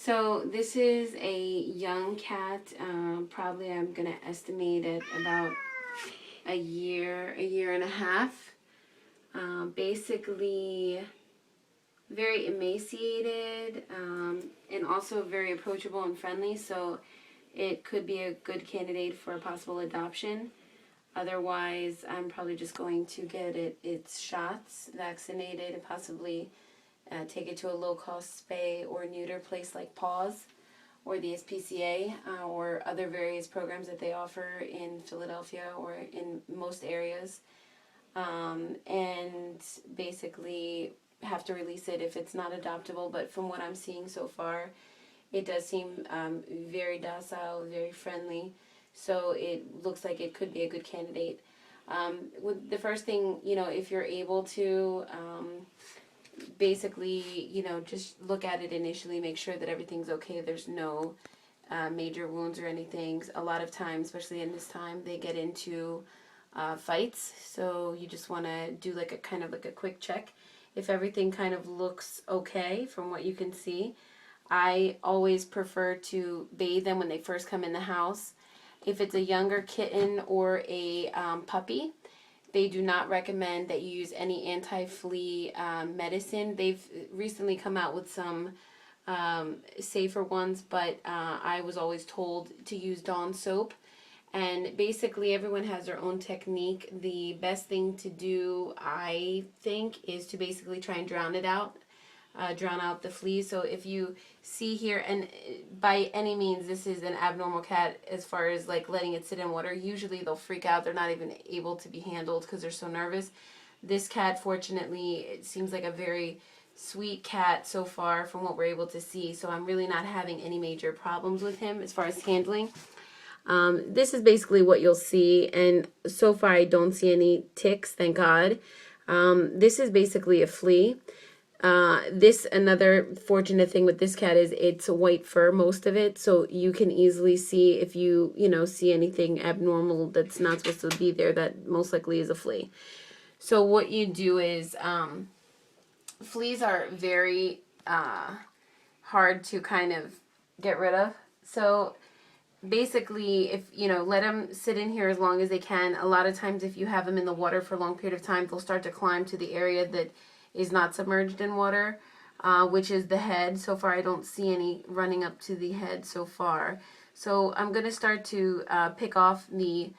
So this is a young cat. Probably I'm gonna estimate it about a year and a half. Basically, very emaciated, and also very approachable and friendly. So it could be a good candidate for a possible adoption. Otherwise, I'm probably just going to get its shots vaccinated and possibly take it to a low cost spay or neuter place like Paws or the SPCA or other various programs that they offer in Philadelphia or in most areas. And basically have to release it if it's not adoptable. But from what I'm seeing so far, it does seem very docile, very friendly. So it looks like it could be a good candidate. With the first thing, if you're able to, basically, just look at it initially, make sure that everything's okay. There's no major wounds or anything. A lot of times, especially in this time, they get into fights. So you just want to do like a kind of like a quick check. If everything kind of looks okay from what you can see, I always prefer to bathe them when they first come in the house. If it's a younger kitten or a puppy, they do not recommend that you use any anti-flea medicine. They've recently come out with some safer ones, but I was always told to use Dawn soap. And basically, everyone has their own technique. The best thing to do, I think, is to basically try and drown out the fleas. So if you see here, and by any means, this is an abnormal cat as far as like letting it sit in water. Usually they'll freak out. They're not even able to be handled because they're so nervous. This cat, fortunately, it seems like a very sweet cat so far from what we're able to see. So I'm really not having any major problems with him as far as handling. This is basically what you'll see, and so far I don't see any ticks, thank God. This is basically a flea. Another fortunate thing with this cat is it's white fur, most of it, so you can easily see if you see anything abnormal that's not supposed to be there, that most likely is a flea. So what you do is, fleas are very hard to kind of get rid of. So basically, if let them sit in here as long as they can. A lot of times if you have them in the water for a long period of time, they'll start to climb to the area that is not submerged in water, which is the head. So far I don't see any running up to the head so far. So I'm going to start to pick off the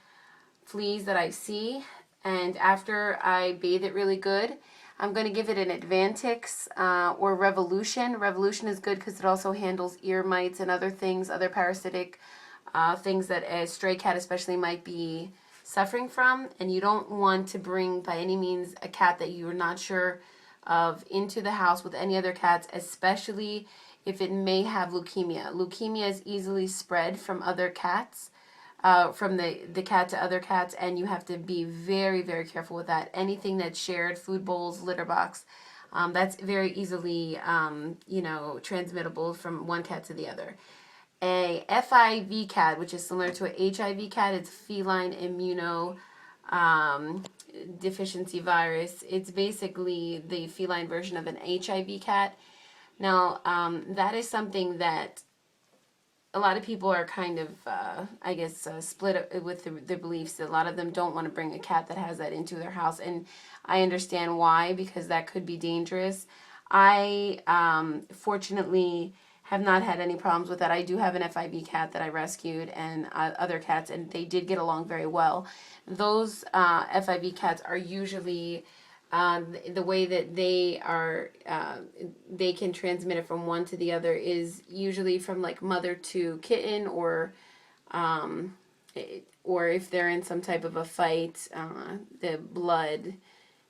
fleas that I see, and after I bathe it really good, I'm going to give it an Advantix or Revolution. Revolution is good because it also handles ear mites and other things, other parasitic things that a stray cat especially might be suffering from. And you don't want to bring by any means a cat that you're not sure of into the house with any other cats, especially if it may have leukemia. Leukemia is easily spread from other cats, from the cat to other cats, and you have to be very, very careful with that. Anything that's shared, food bowls, litter box, that's very easily, transmittable from one cat to the other. A FIV cat, which is similar to a HIV cat, it's feline immuno deficiency virus. It's basically the feline version of an HIV cat. Now, that is something that a lot of people are kind of, split with their beliefs. A lot of them don't want to bring a cat that has that into their house, and I understand why, because that could be dangerous. I, fortunately, have not had any problems with that. I do have an FIV cat that I rescued, and other cats, and they did get along very well. Those FIV cats are usually the way that they are, they can transmit it from one to the other is usually from like mother to kitten, or if they're in some type of a fight, the blood,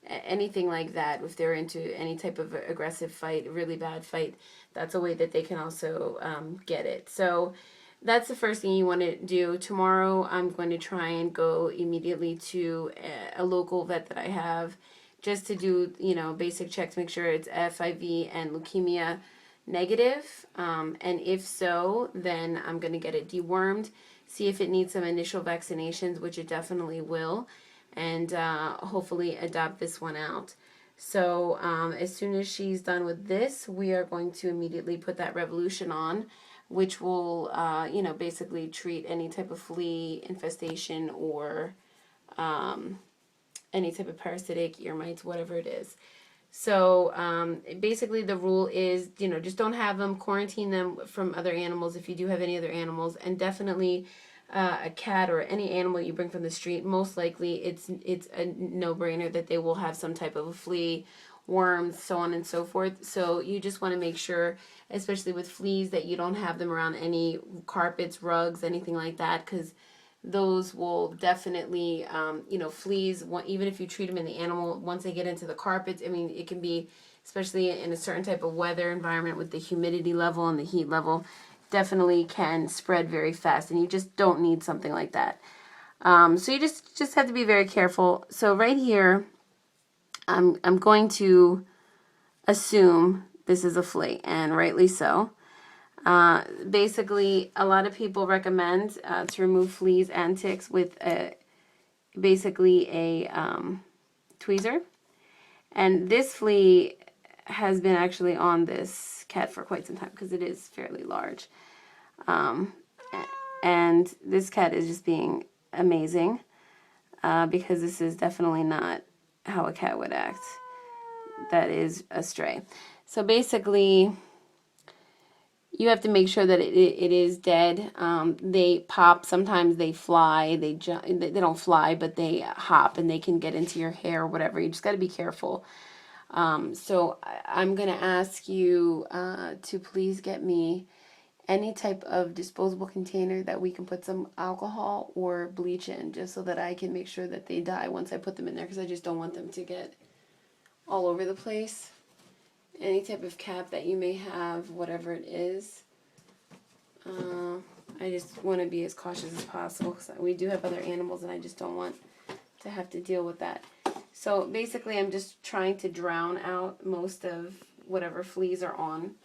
anything like that. If they're into any type of aggressive fight, really bad fight, that's a way that they can also get it. So that's the first thing you want to do. Tomorrow I'm going to try and go immediately to a local vet that I have, just to do, basic checks, make sure it's FIV and leukemia negative. And if so, then I'm going to get it dewormed, see if it needs some initial vaccinations, which it definitely will, and hopefully adopt this one out. So as soon as she's done with this, we are going to immediately put that Revolution on, which will, you know, basically treat any type of flea infestation or any type of parasitic ear mites, whatever it is. So basically the rule is, you know, just don't have them, quarantine them from other animals if you do have any other animals, and definitely a cat or any animal you bring from the street, most likely it's a no-brainer that they will have some type of a flea, worms, so on and so forth. So you just want to make sure, especially with fleas, that you don't have them around any carpets, rugs, anything like that, because those will definitely, you know, fleas, even if you treat them in the animal, once they get into the carpets, I mean, it can be, especially in a certain type of weather environment with the humidity level and the heat level, definitely can spread very fast, and you just don't need something like that. So you just have to be very careful. So right here, I'm going to assume this is a flea, and rightly so. Basically, a lot of people recommend to remove fleas and ticks with basically a tweezer. And this flea has been actually on this cat for quite some time because it is fairly large. And this cat is just being amazing because this is definitely not how a cat would act that is a stray. So basically, you have to make sure that it is dead. They pop. Sometimes they fly. They jump. They don't fly, but they hop and they can get into your hair or whatever. You just got to be careful. So I'm going to ask you to please get me any type of disposable container that we can put some alcohol or bleach in, just so that I can make sure that they die once I put them in there, because I just don't want them to get all over the place. Any type of cap that you may have, whatever it is. I just want to be as cautious as possible because we do have other animals and I just don't want to have to deal with that. So basically I'm just trying to drown out most of whatever fleas are on